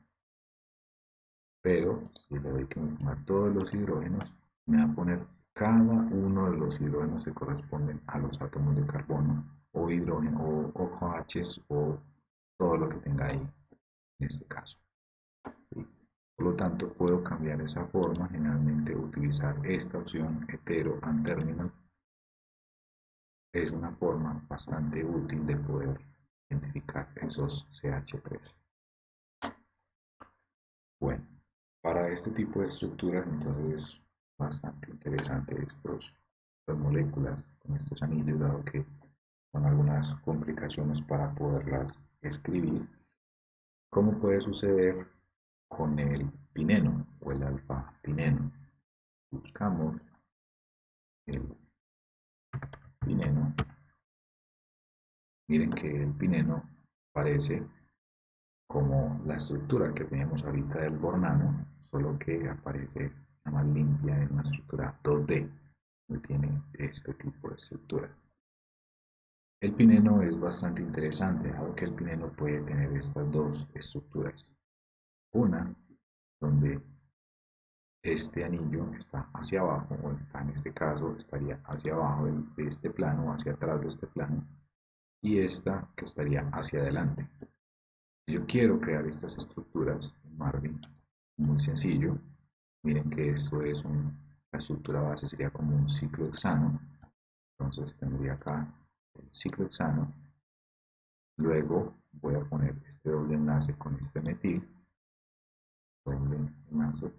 Pero si le doy que me ponga todos los hidrógenos, me va a poner cada uno de los hidrógenos que corresponden a los átomos de carbono o hidrógeno o OHs o todo lo que tenga ahí en este caso. ¿Sí? Por lo tanto, puedo cambiar esa forma, generalmente utilizar esta opción hetero and terminal es una forma bastante útil de poder identificar esos CH3. Bueno, para este tipo de estructuras entonces es bastante interesante estas moléculas con estos anillos, dado que son algunas complicaciones para poderlas escribir, como puede suceder con el pineno o el alfa pineno. Buscamos el pineno, miren que el pineno parece como la estructura que tenemos ahorita del bornano, solo que aparece más limpia en una estructura 2D, que tiene este tipo de estructura. El pineno es bastante interesante, dado que el pineno puede tener estas dos estructuras. Una, donde este anillo está hacia abajo, o está en este caso estaría hacia abajo de este plano, hacia atrás de este plano, y esta que estaría hacia adelante. Si yo quiero crear estas estructuras en Marvin, muy sencillo. Miren que esto es la estructura base sería como un ciclo hexano. Entonces tendría acá el ciclo hexano. Luego voy a poner este doble enlace con este metil. Doble enlace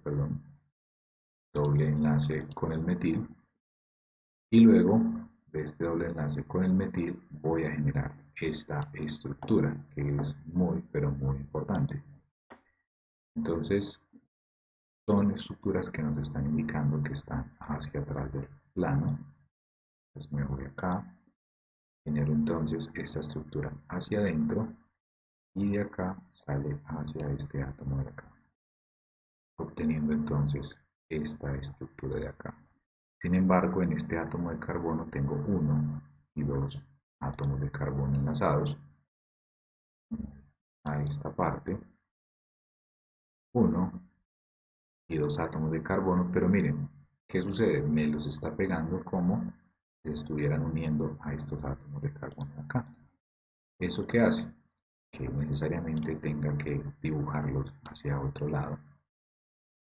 con el metil. Y luego de este doble enlace con el metil voy a generar esta estructura que es muy pero muy importante. Entonces son estructuras que nos están indicando que están hacia atrás del plano. Entonces me voy acá, genero entonces esta estructura hacia adentro y de acá sale hacia este átomo de acá, obteniendo entonces esta estructura de acá. Sin embargo, en este átomo de carbono tengo uno y dos átomos de carbono enlazados a esta parte, uno y dos átomos de carbono, pero miren, ¿qué sucede? Me los está pegando como si estuvieran uniendo a estos átomos de carbono acá. ¿Eso qué hace? Que necesariamente tenga que dibujarlos hacia otro lado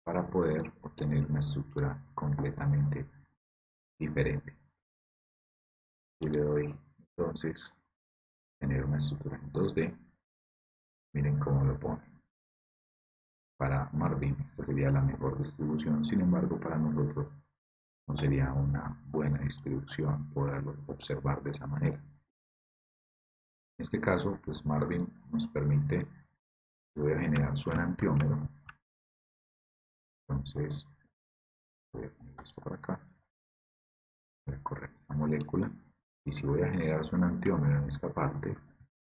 para poder obtener una estructura completamente diferente. Si le doy entonces tener una estructura en 2D, miren cómo lo pone. Para Marvin esta sería la mejor distribución, sin embargo para nosotros no sería una buena distribución poderlo observar de esa manera. En este caso, pues Marvin nos permite, voy a generar su enantiómero, entonces voy a poner esto por acá, voy a correr esta molécula, y si voy a generar su enantiómero en esta parte,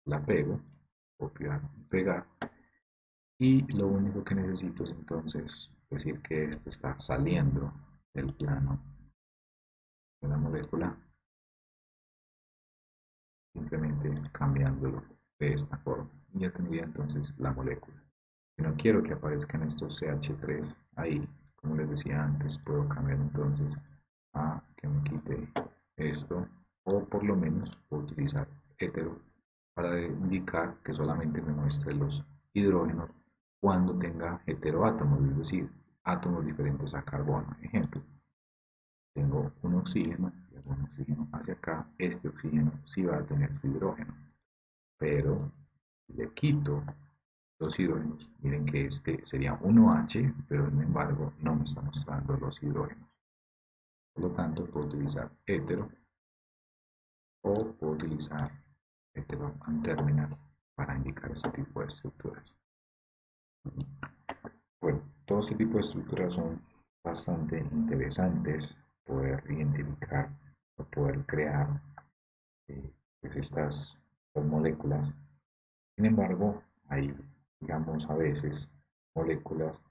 la pego, copiar y pegar, y lo único que necesito es entonces decir que esto está saliendo del plano de la molécula, simplemente cambiándolo de esta forma, y ya tendría entonces la molécula. Si no quiero que aparezcan estos CH3 ahí, como les decía antes, puedo cambiar entonces a que me quite esto, o por lo menos puedo utilizar hetero para indicar que solamente me muestre los hidrógenos cuando tenga heteroátomos, es decir, átomos diferentes a carbono. Ejemplo, tengo un oxígeno y hago un oxígeno hacia acá, este oxígeno sí va a tener su hidrógeno, pero si le quito los hidrógenos, miren que este sería 1H, pero sin embargo no me está mostrando los hidrógenos. Por lo tanto, puedo utilizar hetero o puedo utilizar hetero and terminal para indicar este tipo de estructuras. Bueno, todo este tipo de estructuras son bastante interesantes, poder identificar o poder crear pues estas moléculas. Sin embargo, hay, digamos, a veces moléculas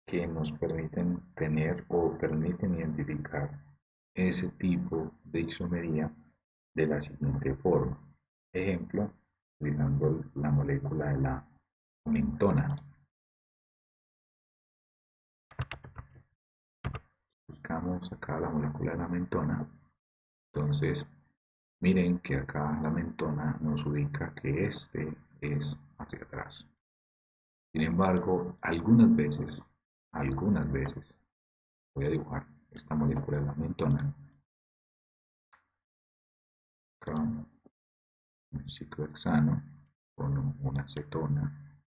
que nos permiten tener o permiten identificar ese tipo de isomería de la siguiente forma. Ejemplo, utilizando la molécula de la mentona. Buscamos acá la molécula de la mentona. Entonces, miren que acá la mentona nos ubica que este es hacia atrás. Sin embargo, algunas veces, voy a dibujar esta molécula de la mentona. Acá, un ciclohexano con una acetona,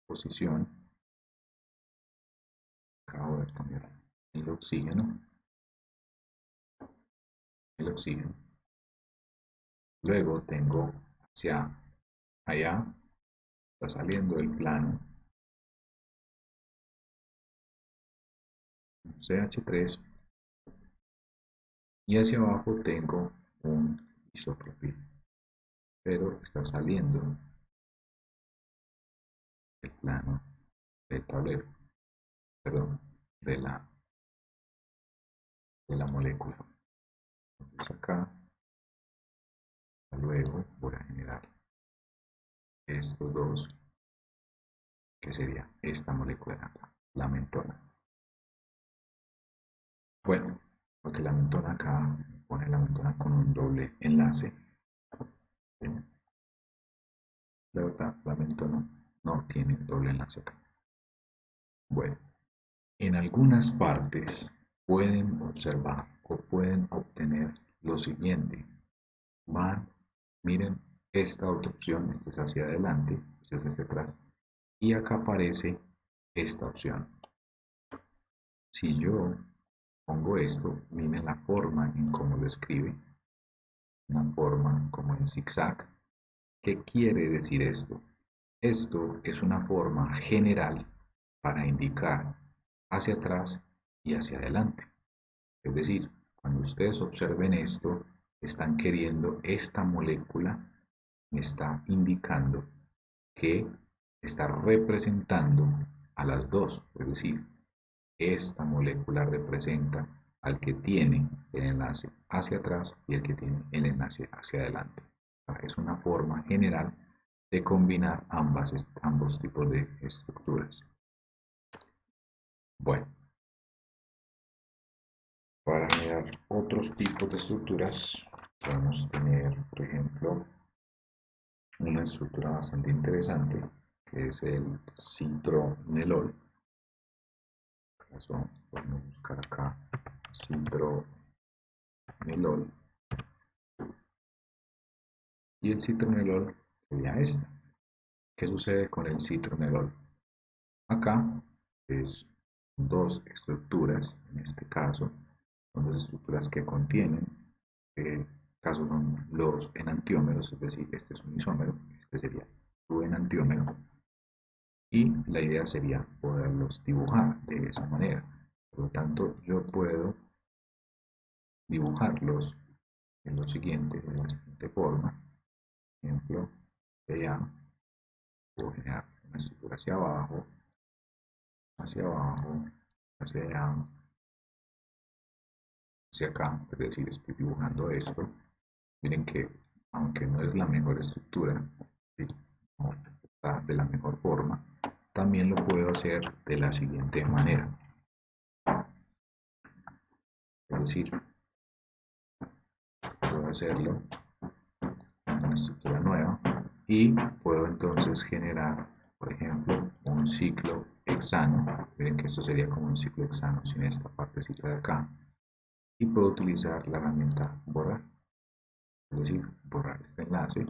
posición. Acá voy a poner el oxígeno, el oxígeno. Luego tengo hacia allá, está saliendo del plano, un CH3, y hacia abajo tengo un isopropil, pero está saliendo del plano del tablero, perdón, de la molécula. Entonces acá, luego voy a generar estos dos, que sería esta molécula de acá, la mentona. Bueno, porque la mentona acá pone la mentona con un doble enlace. La verdad, la mentona no tiene doble enlace acá. Bueno, en algunas partes pueden observar o pueden obtener lo siguiente. Van, miren, esta otra opción, esta es hacia adelante, esta es hacia atrás, y acá aparece esta opción. Si yo pongo esto, miren la forma en cómo lo escribe, una forma como en zigzag. ¿Qué quiere decir esto? Esto es una forma general para indicar hacia atrás y hacia adelante. Es decir, cuando ustedes observen esto, están queriendo, esta molécula me está indicando que está representando a las dos. Es decir, esta molécula representa al que tiene el enlace hacia atrás y el que tiene el enlace hacia adelante. Es una forma general de combinar ambos tipos de estructuras. Bueno, para generar otros tipos de estructuras, podemos tener, por ejemplo, una estructura bastante interesante, que es el citronelol. En este caso, podemos buscar acá citronelol. Y el citronelol sería este. ¿Qué sucede con el citronelol? Acá es dos estructuras, en este caso, son dos estructuras que contienen, en este caso son los enantiómeros, es decir, este es un isómero, este sería su enantiómero, y la idea sería poderlos dibujar de esa manera. Por lo tanto, yo puedo dibujarlos en lo siguiente, de la siguiente forma. Por ejemplo, sería, puedo generar una estructura hacia abajo, hacia abajo, hacia allá, hacia acá, es decir, estoy dibujando esto. Miren que, aunque no es la mejor estructura, ¿sí? No está de la mejor forma, también lo puedo hacer de la siguiente manera. Es decir, puedo hacerlo en una estructura nueva y puedo entonces generar, por ejemplo, un ciclo hexano. Miren que esto sería como un ciclo hexano sin esta partecita de acá. Y puedo utilizar la herramienta borrar, es decir, borrar este enlace.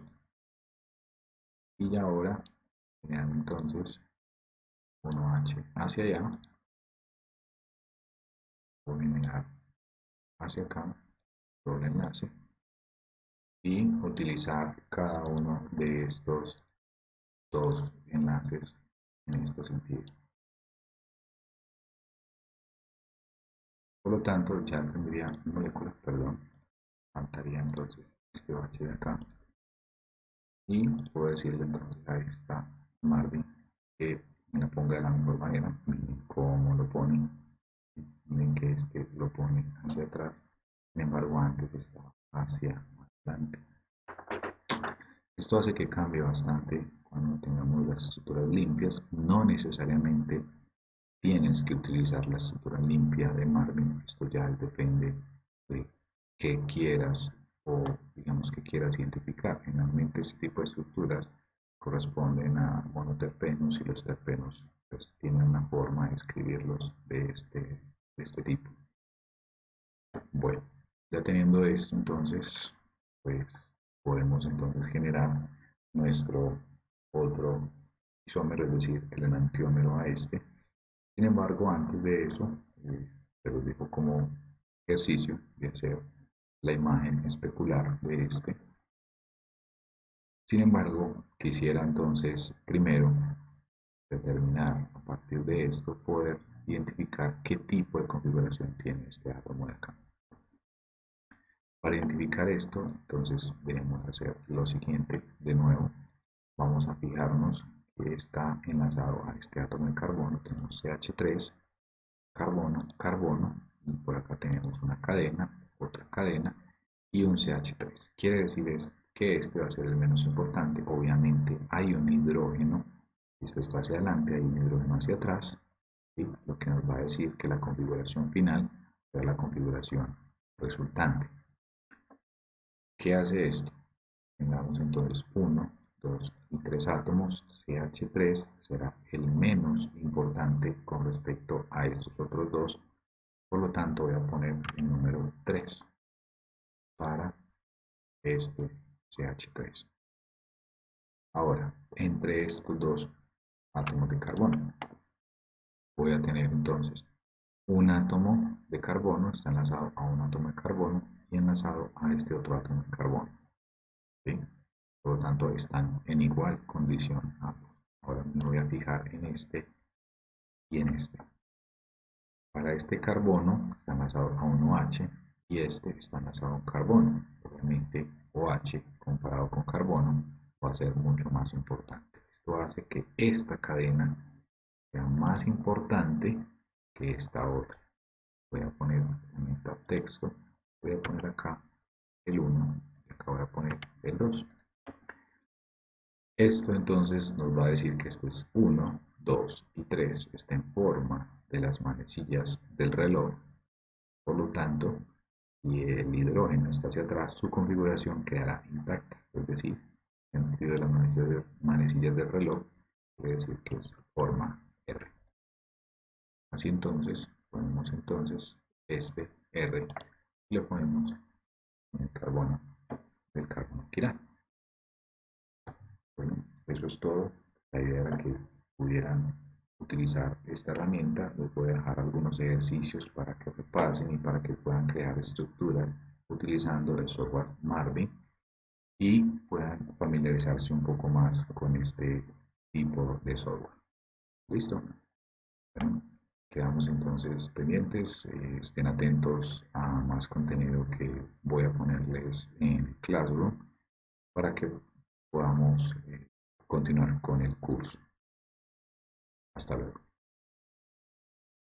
Y ahora generar entonces 1H hacia allá, voy a generar hacia acá, doble enlace, y utilizar cada uno de estos dos enlaces en este sentido. Por lo tanto, ya tendría moléculas, perdón, faltaría entonces este OH de acá, y puedo decirle entonces a esta Marvin que me la ponga de la mejor manera. Miren cómo lo pone, miren que este lo pone hacia atrás, sin embargo antes estaba hacia adelante. Esto hace que cambie bastante cuando tengamos las estructuras limpias. No necesariamente tienes que utilizar la estructura limpia de Marvin. Esto ya depende de qué quieras o digamos que quieras identificar. Finalmente este tipo de estructuras corresponden a monoterpenos y los terpenos pues, tienen una forma de escribirlos de este tipo. Bueno, ya teniendo esto entonces pues podemos entonces generar nuestro otro isómero, es decir, el enantiómero a este. Sin embargo, antes de eso, se los dejo como ejercicio de hacer la imagen especular de este. Sin embargo, quisiera entonces primero determinar a partir de esto, poder identificar qué tipo de configuración tiene este átomo de acá. Para identificar esto, entonces debemos hacer lo siguiente. De nuevo, vamos a fijarnos que está enlazado a este átomo de carbono. Tenemos CH3, carbono, carbono, y por acá tenemos una cadena, otra cadena y un CH3. Quiere decir que este va a ser el menos importante. Obviamente hay un hidrógeno, este está hacia adelante, hay un hidrógeno hacia atrás, ¿sí? Lo que nos va a decir que la configuración final será la configuración resultante. ¿Qué hace esto? Tengamos entonces 1, 2 y 3 átomos, CH3 será el menos importante con respecto a estos otros dos, por lo tanto voy a poner el número 3 para este CH3. Ahora, entre estos dos átomos de carbono, voy a tener entonces un átomo de carbono, está enlazado a un átomo de carbono y enlazado a este otro átomo de carbono. ¿Sí? Por lo tanto, están en igual condición ambos. Ahora me voy a fijar en este y en este. Para este carbono está enlazado a un OH y este está enlazado a un carbono. Obviamente OH comparado con carbono va a ser mucho más importante. Esto hace que esta cadena sea más importante que esta otra. Voy a poner en el tab texto, voy a poner acá el 1 y acá voy a poner el 2. Esto entonces nos va a decir que este es 1, 2 y 3 está en forma de las manecillas del reloj. Por lo tanto, si el hidrógeno está hacia atrás, su configuración quedará intacta. Es decir, en el sentido de las manecillas del reloj, quiere decir que es forma R. Así entonces, ponemos entonces este R y le ponemos en el carbono del carbono quiral. Bueno, eso es todo. La idea era que pudieran utilizar esta herramienta. Les voy a dejar algunos ejercicios para que repasen y para que puedan crear estructuras utilizando el software Marvin y puedan familiarizarse un poco más con este tipo de software. ¿Listo? Bueno, quedamos entonces pendientes. Estén atentos a más contenido que voy a ponerles en Classroom para que podamos continuar con el curso. Hasta luego.